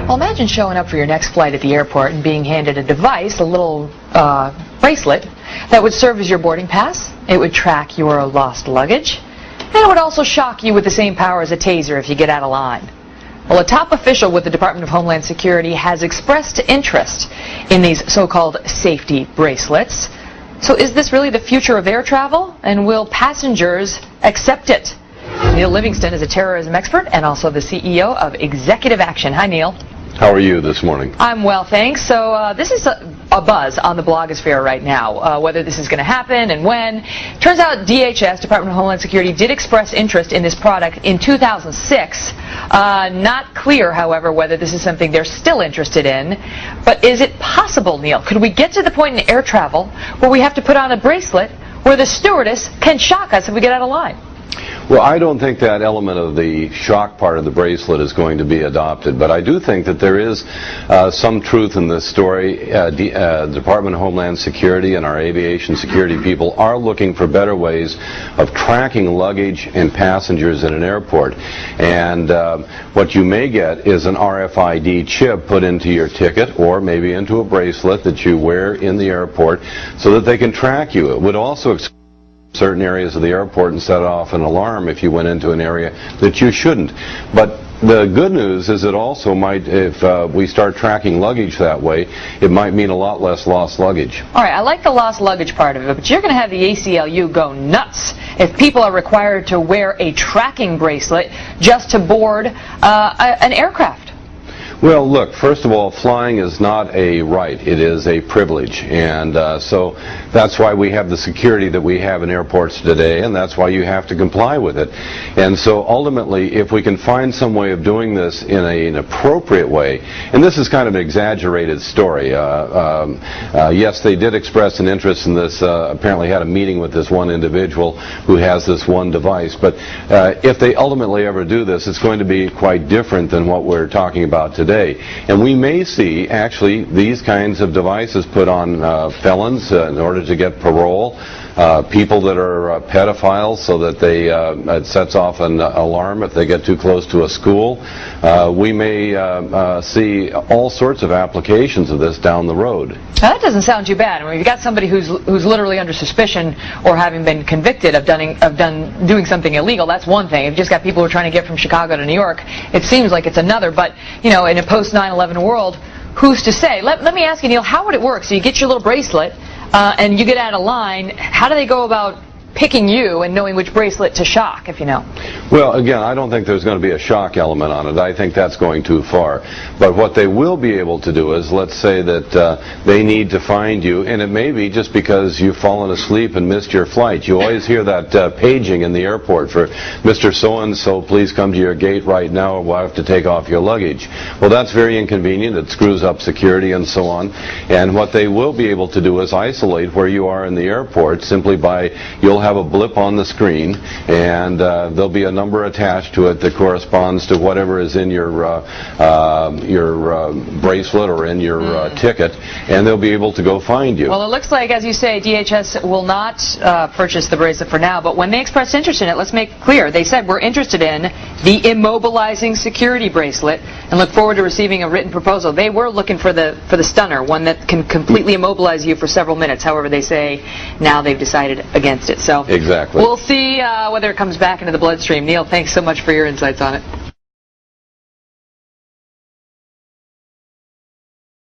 Well, imagine showing up for your next flight at the airport and being handed a device, a little bracelet, that would serve as your boarding pass. It would track your lost luggage, and it would also shock you with the same power as a taser if you get out of line. Well, a top official with the Department of Homeland Security has expressed interest in these so-called safety bracelets. So is this really the future of air travel, and will passengers accept it? Neil Livingston is a terrorism expert and also the CEO of Executive Action. Hi, Neil. How are you this morning? I'm well, thanks. So this is a buzz on the blogosphere right now, whether this is going to happen and when. Turns out DHS, Department of Homeland Security, did express interest in this product in 2006. Not clear, however, whether this is something they're still interested in. But is it possible, Neil? Could we get to the point in air travel where we have to put on a bracelet where the stewardess can shock us if we get out of line? Well, I don't think that element of the shock part of the bracelet is going to be adopted, but I do think that there is some truth in this story. The Department of Homeland Security and our aviation security people are looking for better ways of tracking luggage and passengers in an airport. And what you may get is an RFID chip put into your ticket or maybe into a bracelet that you wear in the airport so that they can track you. It would also certain areas of the airport and set off an alarm if you went into an area that you shouldn't. But the good news is it also might, if we start tracking luggage that way, it might mean a lot less lost luggage. All right, I like the lost luggage part of it, but you're going to have the ACLU go nuts if people are required to wear a tracking bracelet just to board an aircraft. Well, look, first of all, flying is not a right. It is a privilege. And so that's why we have the security that we have in airports today, and that's why you have to comply with it. And so ultimately, if we can find some way of doing this in an appropriate way, and this is kind of an exaggerated story. Yes, they did express an interest in this, apparently had a meeting with this one individual who has this one device. But if they ultimately ever do this, it's going to be quite different than what we're talking about today. And we may see, actually, these kinds of devices put on felons in order to get parole, people that are pedophiles so that they it sets off an alarm if they get too close to a school. We may see all sorts of applications of this down the road. Now, that doesn't sound too bad. I mean, you've got somebody who's literally under suspicion or having been convicted of doing something illegal. That's one thing. If you've just got people who are trying to get from Chicago to New York, it seems like it's another. But, you know, in a post 9/11 world, who's to say? Let me ask you, Neil, how would it work? So you get your little bracelet and you get out of line. How do they go about picking you and knowing which bracelet to shock, if you know? Well, again, I don't think there's going to be a shock element on it. I think that's going too far. But what they will be able to do is, let's say that they need to find you, and it may be just because you've fallen asleep and missed your flight. You always hear that paging in the airport for Mr. So-and-so, please come to your gate right now or we'll have to take off your luggage. Well, that's very inconvenient. It screws up security and so on. And what they will be able to do is isolate where you are in the airport simply by, you'll have a blip on the screen, and there'll be a number attached to it that corresponds to whatever is in your bracelet or in your ticket, and they'll be able to go find you. Well, it looks like, as you say, DHS will not purchase the bracelet for now, but when they expressed interest in it, let's make it clear. They said, we're interested in the immobilizing security bracelet and look forward to receiving a written proposal. They were looking for the stunner, one that can completely immobilize you for several minutes. However, they say now they've decided against it. So exactly. We'll see whether it comes back into the bloodstream. Neil, thanks so much for your insights on it.